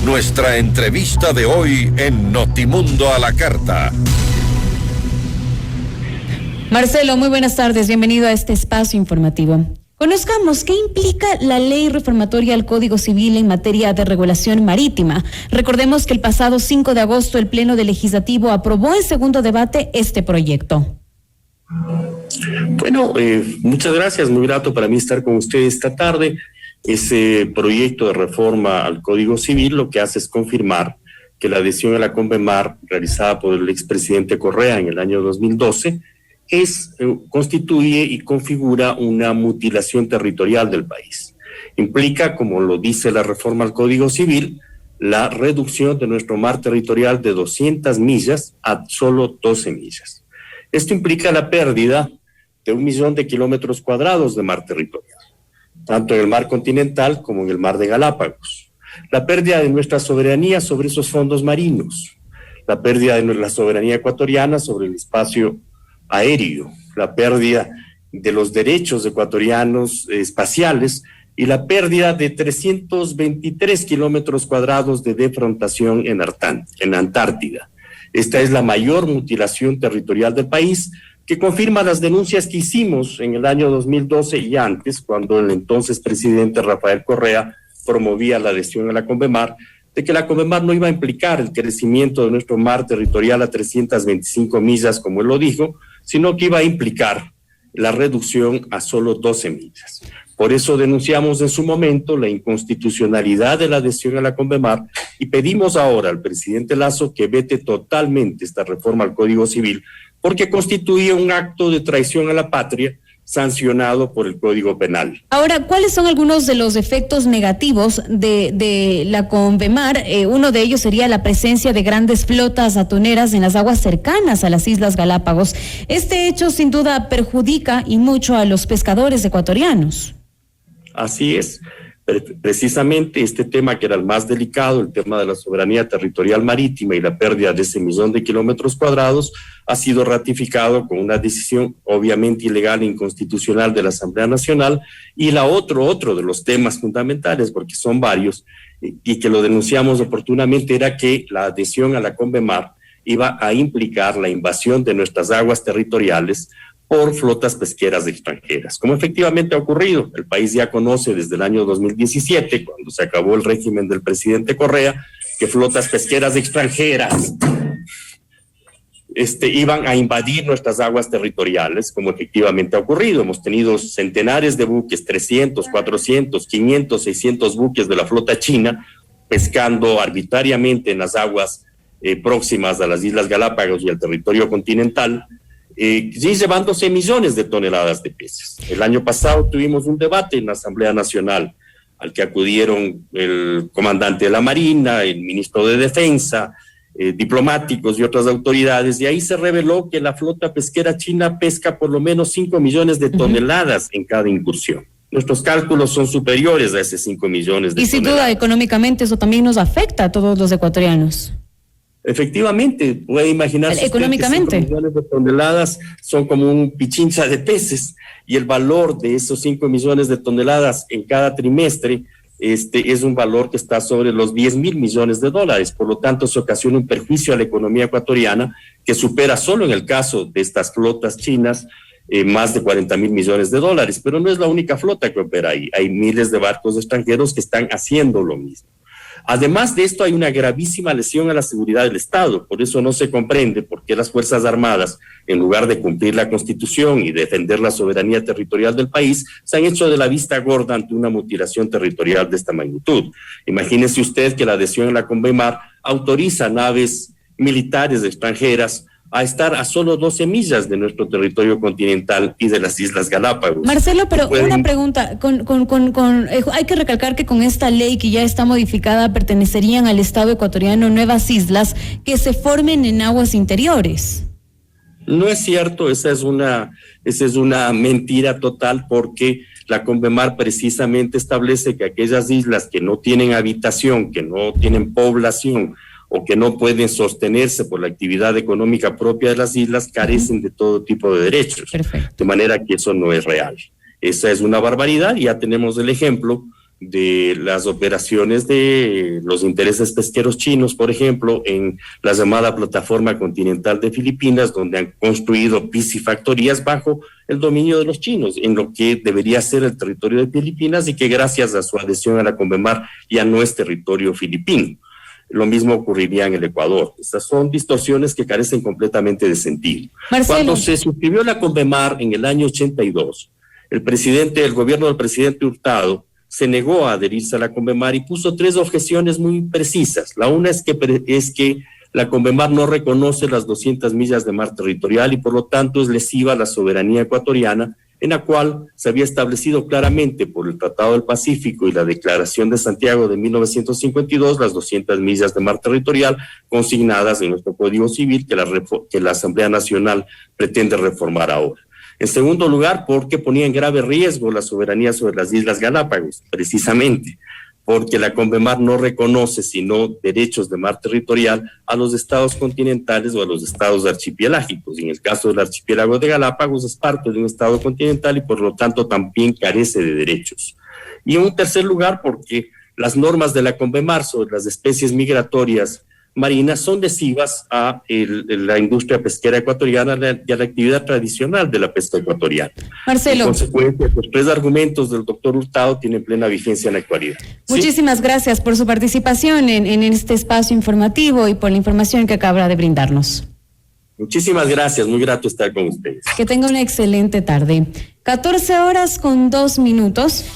Nuestra entrevista de hoy en Notimundo a la Carta. Marcelo, muy buenas tardes. Bienvenido a este espacio informativo. Conozcamos qué implica la ley reformatoria al Código Civil en materia de regulación marítima. Recordemos que el pasado 5 de agosto el Pleno del Legislativo aprobó en segundo debate este proyecto. Bueno, muchas gracias. Muy grato para mí estar con ustedes esta tarde. Ese proyecto de reforma al Código Civil lo que hace es confirmar que la adhesión a la CONVEMAR realizada por el expresidente Correa en el año 2012 constituye y configura una mutilación territorial del país. Implica, como lo dice la reforma al Código Civil, la reducción de nuestro mar territorial de 200 millas a solo 12 millas. Esto implica la pérdida de 1 millón de kilómetros cuadrados de mar territorial, tanto en el mar continental como en el mar de Galápagos. La pérdida de nuestra soberanía sobre esos fondos marinos, la pérdida de la soberanía ecuatoriana sobre el espacio aéreo, la pérdida de los derechos ecuatorianos espaciales y la pérdida de 323 kilómetros cuadrados de defrontación en Antártida. Esta es la mayor mutilación territorial del país, que confirma las denuncias que hicimos en el año 2012 y antes, cuando el entonces presidente Rafael Correa promovía la adhesión a la CONVEMAR, de que la CONVEMAR no iba a implicar el crecimiento de nuestro mar territorial a 325 millas, como él lo dijo, sino que iba a implicar la reducción a solo 12 millas. Por eso denunciamos en su momento la inconstitucionalidad de la adhesión a la CONVEMAR y pedimos ahora al presidente Lasso que vete totalmente esta reforma al Código Civil, porque constituye un acto de traición a la patria sancionado por el Código Penal. Ahora, ¿cuáles son algunos de los efectos negativos de la CONVEMAR? Uno de ellos sería la presencia de grandes flotas atuneras en las aguas cercanas a las Islas Galápagos. Este hecho sin duda perjudica y mucho a los pescadores ecuatorianos. Así es. Precisamente este tema, que era el más delicado, el tema de la soberanía territorial marítima y la pérdida de ese 1 millón de kilómetros cuadrados, ha sido ratificado con una decisión obviamente ilegal e inconstitucional de la Asamblea Nacional. Y otro de los temas fundamentales, porque son varios, y que lo denunciamos oportunamente, era que la adhesión a la CONVEMAR iba a implicar la invasión de nuestras aguas territoriales por flotas pesqueras extranjeras, como efectivamente ha ocurrido. El país ya conoce desde el año 2017, cuando se acabó el régimen del presidente Correa, que flotas pesqueras extranjeras iban a invadir nuestras aguas territoriales, como efectivamente ha ocurrido. Hemos tenido centenares de buques, 300, 400, 500, 600 buques de la flota china pescando arbitrariamente en las aguas próximas a las Islas Galápagos y al territorio continental, y llevándose millones de toneladas de peces. El año pasado tuvimos un debate en la Asamblea Nacional al que acudieron el comandante de la Marina, el ministro de Defensa, diplomáticos y otras autoridades, y ahí se reveló que la flota pesquera china pesca por lo menos 5 millones de toneladas en cada incursión. Nuestros cálculos son superiores a esos 5 millones de toneladas. Y sin duda económicamente eso también nos afecta a todos los ecuatorianos. Efectivamente, puede imaginarse económicamente. 5 millones de toneladas son como un pichincha de peces, y el valor de esos 5 millones de toneladas en cada trimestre es un valor que está sobre los 10,000 millones de dólares. Por lo tanto, se ocasiona un perjuicio a la economía ecuatoriana que supera, solo en el caso de estas flotas chinas, más de 40,000 millones de dólares. Pero no es la única flota que opera ahí. Hay miles de barcos extranjeros que están haciendo lo mismo. Además de esto, hay una gravísima lesión a la seguridad del Estado. Por eso no se comprende por qué las Fuerzas Armadas, en lugar de cumplir la Constitución y defender la soberanía territorial del país, se han hecho de la vista gorda ante una mutilación territorial de esta magnitud. Imagínese usted que la adhesión a la CONVEMAR autoriza naves militares extranjeras a estar a solo 12 millas de nuestro territorio continental y de las Islas Galápagos. Marcelo, pero una pregunta, hay que recalcar que con esta ley que ya está modificada pertenecerían al Estado ecuatoriano nuevas islas que se formen en aguas interiores. No es cierto, esa es una mentira total, porque la CONVEMAR precisamente establece que aquellas islas que no tienen habitación, que no tienen población, o que no pueden sostenerse por la actividad económica propia de las islas, carecen de todo tipo de derechos. Perfecto. De manera que eso no es real. Esa es una barbaridad, y ya tenemos el ejemplo de las operaciones de los intereses pesqueros chinos, por ejemplo, en la llamada plataforma continental de Filipinas, donde han construido piscifactorías bajo el dominio de los chinos, en lo que debería ser el territorio de Filipinas y que gracias a su adhesión a la CONVEMAR ya no es territorio filipino. Lo mismo ocurriría en el Ecuador. Estas son distorsiones que carecen completamente de sentido. Marcelo. Cuando se suscribió la CONVEMAR en el año 82, el gobierno del presidente Hurtado se negó a adherirse a la CONVEMAR y puso 3 objeciones muy precisas. La una es que la CONVEMAR no reconoce las 200 millas de mar territorial y por lo tanto es lesiva a la soberanía ecuatoriana, en la cual se había establecido claramente por el Tratado del Pacífico y la Declaración de Santiago de 1952 las 200 millas de mar territorial consignadas en nuestro Código Civil que la Asamblea Nacional pretende reformar ahora. En segundo lugar, porque ponía en grave riesgo la soberanía sobre las Islas Galápagos, precisamente porque la CONVEMAR no reconoce sino derechos de mar territorial a los estados continentales o a los estados archipelágicos. En el caso del archipiélago de Galápagos es parte de un estado continental y por lo tanto también carece de derechos. Y en un tercer lugar, porque las normas de la CONVEMAR sobre las especies migratorias marinas son lesivas a la industria pesquera ecuatoriana y a la actividad tradicional de la pesca ecuatoriana. Marcelo. En consecuencia, los 3 argumentos del doctor Hurtado tienen plena vigencia en la actualidad. Muchísimas gracias por su participación en este espacio informativo y por la información que acaba de brindarnos. Muchísimas gracias, muy grato estar con ustedes. Que tenga una excelente tarde. 14 horas con 2 minutos.